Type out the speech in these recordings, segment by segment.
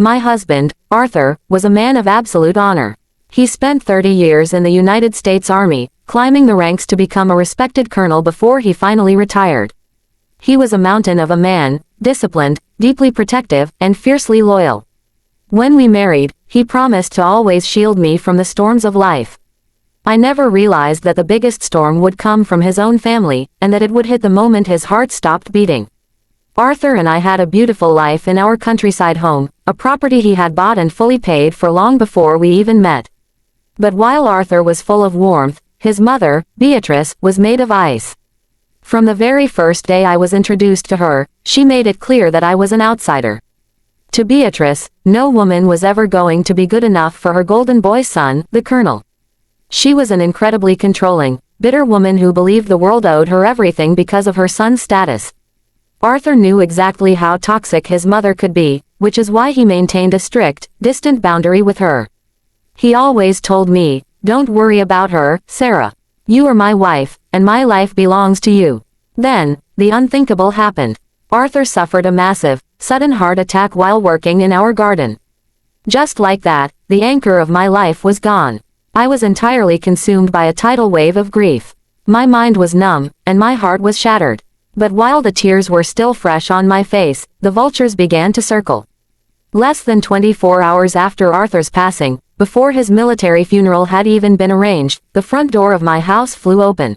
My husband, Arthur, was a man of absolute honor. He spent 30 years in the United States Army, climbing the ranks to become a respected colonel before he finally retired. He was a mountain of a man, disciplined, deeply protective, and fiercely loyal. When we married, he promised to always shield me from the storms of life. I never realized that the biggest storm would come from his own family, and that it would hit the moment his heart stopped beating. Arthur and I had a beautiful life in our countryside home, a property he had bought and fully paid for long before we even met. But while Arthur was full of warmth, his mother, Beatrice, was made of ice. From the very first day I was introduced to her, she made it clear that I was an outsider. To Beatrice, no woman was ever going to be good enough for her golden boy son, the colonel. She was an incredibly controlling, bitter woman who believed the world owed her everything because of her son's status. Arthur knew exactly how toxic his mother could be, which is why he maintained a strict, distant boundary with her. He always told me, "Don't worry about her, Sarah. You are my wife, and my life belongs to you." Then, the unthinkable happened. Arthur suffered a massive, sudden heart attack while working in our garden. Just like that, the anchor of my life was gone. I was entirely consumed by a tidal wave of grief. My mind was numb, and my heart was shattered. But while the tears were still fresh on my face, the vultures began to circle. Less than 24 hours after Arthur's passing, before his military funeral had even been arranged, the front door of my house flew open.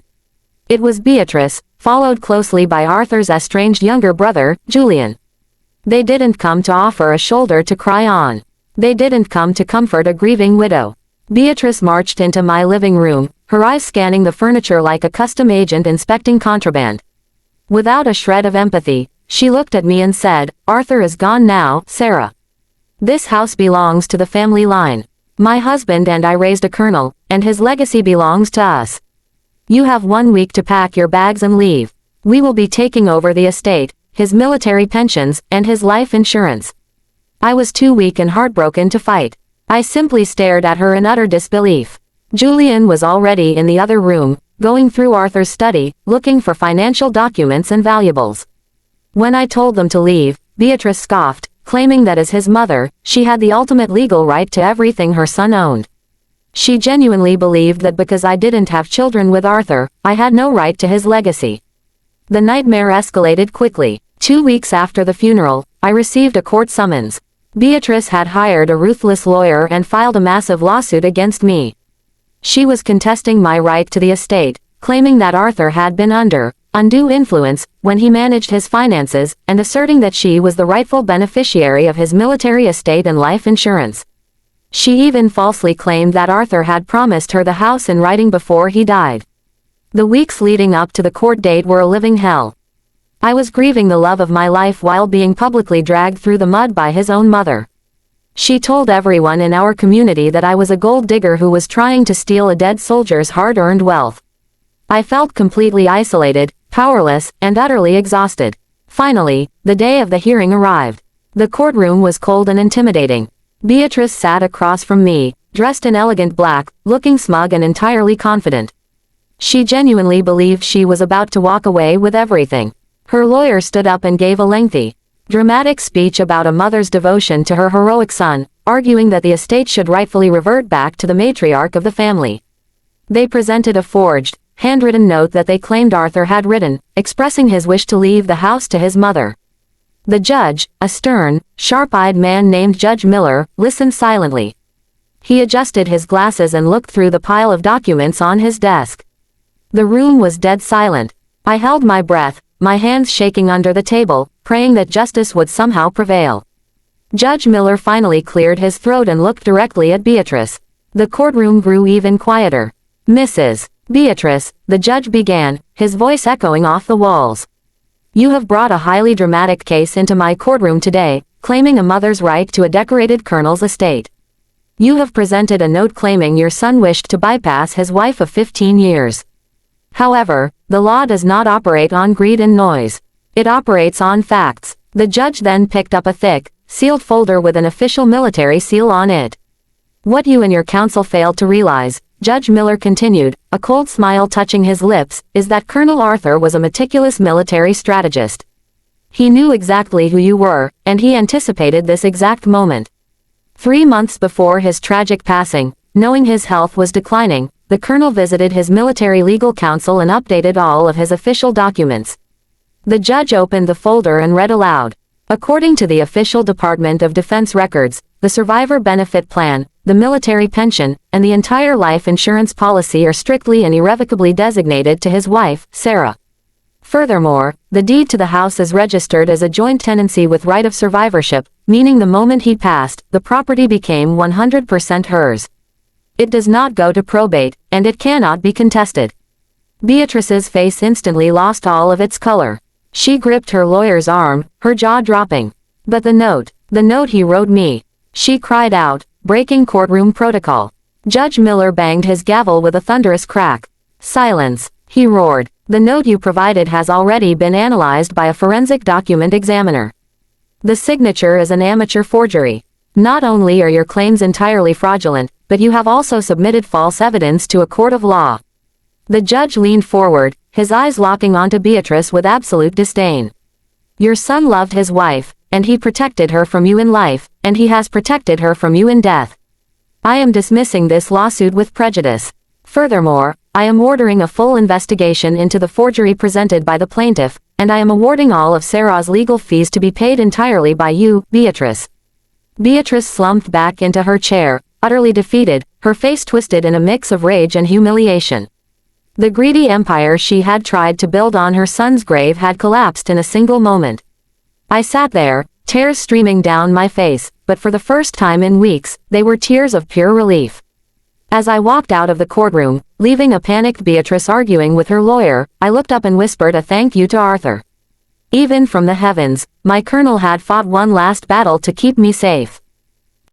It was Beatrice, followed closely by Arthur's estranged younger brother, Julian. They didn't come to offer a shoulder to cry on. They didn't come to comfort a grieving widow. Beatrice marched into my living room, her eyes scanning the furniture like a custom agent inspecting contraband. Without a shred of empathy, she looked at me and said, "Arthur is gone now, Sarah. This house belongs to the family line. My husband and I raised a colonel, and his legacy belongs to us. You have 1 week to pack your bags and leave. We will be taking over the estate, his military pensions, and his life insurance." I was too weak and heartbroken to fight. I simply stared at her in utter disbelief. Julian was already in the other room, going through Arthur's study, looking for financial documents and valuables. When I told them to leave, Beatrice scoffed, claiming that as his mother, she had the ultimate legal right to everything her son owned. She genuinely believed that because I didn't have children with Arthur, I had no right to his legacy. The nightmare escalated quickly. 2 weeks after the funeral, I received a court summons. Beatrice had hired a ruthless lawyer and filed a massive lawsuit against me. She was contesting my right to the estate, claiming that Arthur had been under undue influence when he managed his finances, and asserting that she was the rightful beneficiary of his military estate and life insurance. She even falsely claimed that Arthur had promised her the house in writing before he died. The weeks leading up to the court date were a living hell. I was grieving the love of my life while being publicly dragged through the mud by his own mother. She told everyone in our community that I was a gold digger who was trying to steal a dead soldier's hard-earned wealth. I felt completely isolated, powerless, and utterly exhausted. Finally, the day of the hearing arrived. The courtroom was cold and intimidating. Beatrice sat across from me, dressed in elegant black, looking smug and entirely confident. She genuinely believed she was about to walk away with everything. Her lawyer stood up and gave a lengthy, dramatic speech about a mother's devotion to her heroic son, arguing that the estate should rightfully revert back to the matriarch of the family. They presented a forged, handwritten note that they claimed Arthur had written, expressing his wish to leave the house to his mother. The judge, a stern, sharp-eyed man named Judge Miller, listened silently. He adjusted his glasses and looked through the pile of documents on his desk. The room was dead silent. I held my breath, my hands shaking under the table, praying that justice would somehow prevail. Judge Miller finally cleared his throat and looked directly at Beatrice. The courtroom grew even quieter. "Mrs. Beatrice," the judge began, his voice echoing off the walls. "You have brought a highly dramatic case into my courtroom today, claiming a mother's right to a decorated colonel's estate. You have presented a note claiming your son wished to bypass his wife of 15 years. However, the law does not operate on greed and noise. It operates on facts." The judge then picked up a thick, sealed folder with an official military seal on it. "What you and your counsel failed to realize," Judge Miller continued, a cold smile touching his lips, "is that Colonel Arthur was a meticulous military strategist. He knew exactly who you were, and he anticipated this exact moment. 3 months before his tragic passing, knowing his health was declining, the colonel visited his military legal counsel and updated all of his official documents. The judge opened the folder and read aloud. According to the official Department of Defense records, the survivor benefit plan, the military pension, and the entire life insurance policy are strictly and irrevocably designated to his wife, Sarah. Furthermore, the deed to the house is registered as a joint tenancy with right of survivorship, meaning the moment he passed, the property became 100% hers. It does not go to probate, and it cannot be contested. Beatrice's face instantly lost all of its color. She gripped her lawyer's arm, her jaw dropping. But the note he wrote me. She cried out, breaking courtroom protocol. Judge Miller banged his gavel with a thunderous crack. Silence, he roared. The note you provided has already been analyzed by a forensic document examiner. The signature is an amateur forgery. Not only are your claims entirely fraudulent, but you have also submitted false evidence to a court of law. The judge leaned forward, his eyes locking onto Beatrice with absolute disdain. Your son loved his wife, and he protected her from you in life, and he has protected her from you in death. I am dismissing this lawsuit with prejudice. Furthermore, I am ordering a full investigation into the forgery presented by the plaintiff, and I am awarding all of Sarah's legal fees to be paid entirely by you, Beatrice. Beatrice slumped back into her chair, utterly defeated, her face twisted in a mix of rage and humiliation. The greedy empire she had tried to build on her son's grave had collapsed in a single moment. I sat there, tears streaming down my face, but for the first time in weeks, they were tears of pure relief. As I walked out of the courtroom, leaving a panicked Beatrice arguing with her lawyer, I looked up and whispered a thank you to Arthur. Even from the heavens, my colonel had fought one last battle to keep me safe.